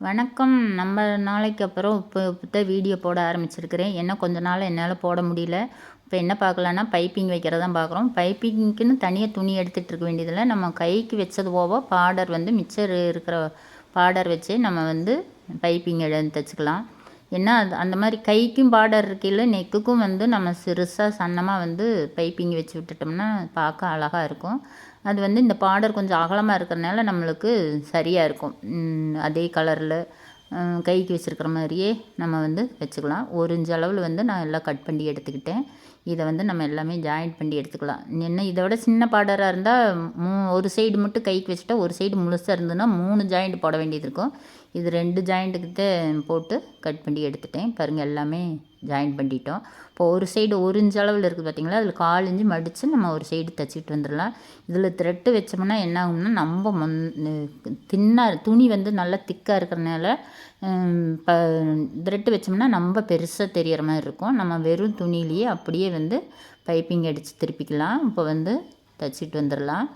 வணக்கம். நம்ம நாளைக்கு அப்புறம் இப்போ வீடியோ போட ஆரம்பிச்சிருக்கிறேன். என்ன கொஞ்ச நாள் என்னால் போட முடியல. இப்போ என்ன பார்க்கலான்னா பைப்பிங் வைக்கிறத தான் பார்க்குறோம். பைப்பிங்க்குன்னு தனியாக துணி எடுத்துகிட்டு இருக்க வேண்டியதில்லை. நம்ம கைக்கு வச்சது போக பார்டர் வந்து மிச்சர் இருக்கிற பார்டர் வச்சு நம்ம வந்து பைப்பிங் தைச்சிக்கலாம். ஏன்னா அந்த மாதிரி கைக்கும் பார்டர் இருக்கையில் நெக்குக்கும் வந்து நம்ம சிறுசாக சன்னமாக வந்து பைப்பிங் வச்சு விட்டுட்டோம்னா பார்க்க அழகாக இருக்கும். அது வந்து இந்த பார்டர் கொஞ்சம் அகலமாக இருக்கிறனால நம்மளுக்கு சரியாக இருக்கும். அதே கலரில் கைக்கு வச்சுருக்கிற மாதிரியே நம்ம வந்து வச்சுக்கலாம். 1 இன்ச் அளவில் வந்து நான் எல்லாம் கட் பண்ணி எடுத்துக்கிட்டேன். இதை வந்து நம்ம எல்லாமே ஜாயிண்ட் பண்ணி எடுத்துக்கலாம். என்ன இதை விட சின்ன பார்டராக இருந்தால் ஒரு சைடு மட்டும் கைக்கு வச்சுட்டா ஒரு சைடு முழுசாக இருந்ததுன்னா 3 ஜாயிண்ட் போட வேண்டியது இருக்கும். இது 2 ஜாயிண்ட்டுக்கிட்ட போட்டு கட் பண்ணி எடுத்துட்டேன். பாருங்கள் எல்லாமே ஜாயின் பண்ணிட்டோம். இப்போ ஒரு சைடு 1 இன்ச் அளவில் இருக்குது பார்த்திங்களா, அதில் 1/4 இன்ச்சு மடித்து நம்ம ஒரு சைடு தைச்சிட்டு வந்துடலாம். இதில் த்ரெட்டு வச்சோம்னா என்ன ஆகும்னா நம்ம தின்னாக துணி வந்து நல்லா திக்காக இருக்கிறனால த்ரெட்டு வச்சோம்னா நம்ம பெருசாக தெரிகிற மாதிரி இருக்கும். நம்ம வெறும் துணியிலேயே அப்படியே வந்து பைப்பிங் அடித்து திருப்பிக்கலாம். இப்போ வந்து தைச்சிட்டு வந்துடலாம்.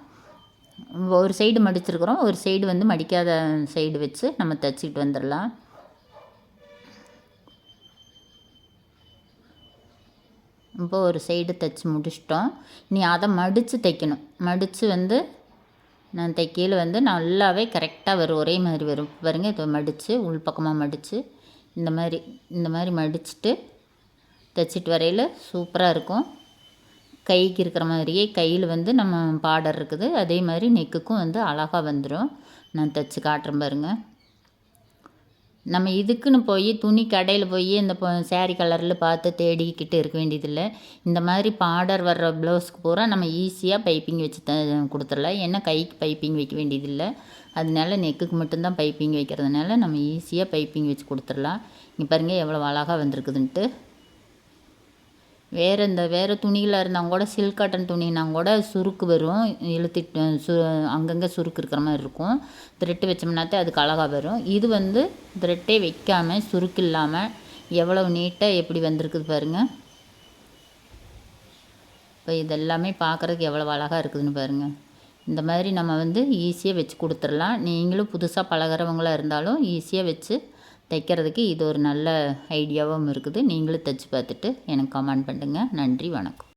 ஒரு சைடு மடிச்சிருக்கிறோம், ஒரு சைடு வந்து மடிக்காத சைடு வச்சு நம்ம தைச்சிட்டு வந்துடலாம். இப்போ ஒரு சைடு தைச்சி முடிச்சிட்டோம். இனி அதை மடித்து தைக்கணும். மடித்து வந்து நான் தைக்கையில் வந்து நல்லாவே கரெக்டாக வரும், ஒரே மாதிரி வரும். பாருங்கள், இதை மடித்து உள்பக்கமாக மடித்து இந்த மாதிரி மடிச்சுட்டு தைச்சிட்டு வரையில் சூப்பராக இருக்கும். கைக்கு இருக்கிற மாதிரியே கையில் வந்து நம்ம பார்டர் இருக்குது, அதே மாதிரி நெக்குக்கும் வந்து அழகாக வந்துடும். நான் தைச்சி காட்டுறேன் பாருங்கள். நம்ம இதுக்குன்னு போய் துணி கடையில் போய் இந்த சேரீ கலரில் பார்த்து தேடிக்கிட்டு இருக்க வேண்டியதில்லை. இந்த மாதிரி பார்டர் வர்ற ப்ளவுஸ்க்கு பூரா நம்ம ஈஸியாக பைப்பிங் வச்சு கொடுத்துடலாம். ஏன்னா கைக்கு பைப்பிங் வைக்க வேண்டியதில்லை. அதனால நெக்குக்கு மட்டும்தான் பைப்பிங் வைக்கிறதுனால நம்ம ஈஸியாக பைப்பிங் வச்சு கொடுத்துடலாம். இங்கே பாருங்கள் எவ்வளோ அழகாக வந்திருக்குதுன்ட்டு. வேறு துணிகளாக இருந்தால் கூட சில்க் காட்டன் துணினா கூட சுருக்கு வரும், இழுத்துட்டு அங்கங்கே சுருக்கு இருக்கிற மாதிரி இருக்கும். த்ரெட்டு வச்சோம்னாத்தே அதுக்கு அழகாக வரும். இது வந்து த்ரெட்டே வைக்காமல் சுருக்கு இல்லாமல் எவ்வளவு நீட்டாக எப்படி வந்திருக்குது பாருங்கள். இப்போ இதெல்லாமே பார்க்குறதுக்கு எவ்வளோ அழகாக இருக்குதுன்னு பாருங்கள். இந்த மாதிரி நம்ம வந்து ஈஸியாக வச்சு கொடுத்துடலாம். நீங்களும் புதுசாக பழகிறவங்களாக இருந்தாலும் ஈஸியாக வச்சு தைக்கிறதுக்கு இது ஒரு நல்ல ஐடியாவும் இருக்குது. நீங்களும் தைச்சி பார்த்துட்டு எனக்கு கமெண்ட் பண்ணுங்கள். நன்றி, வணக்கம்.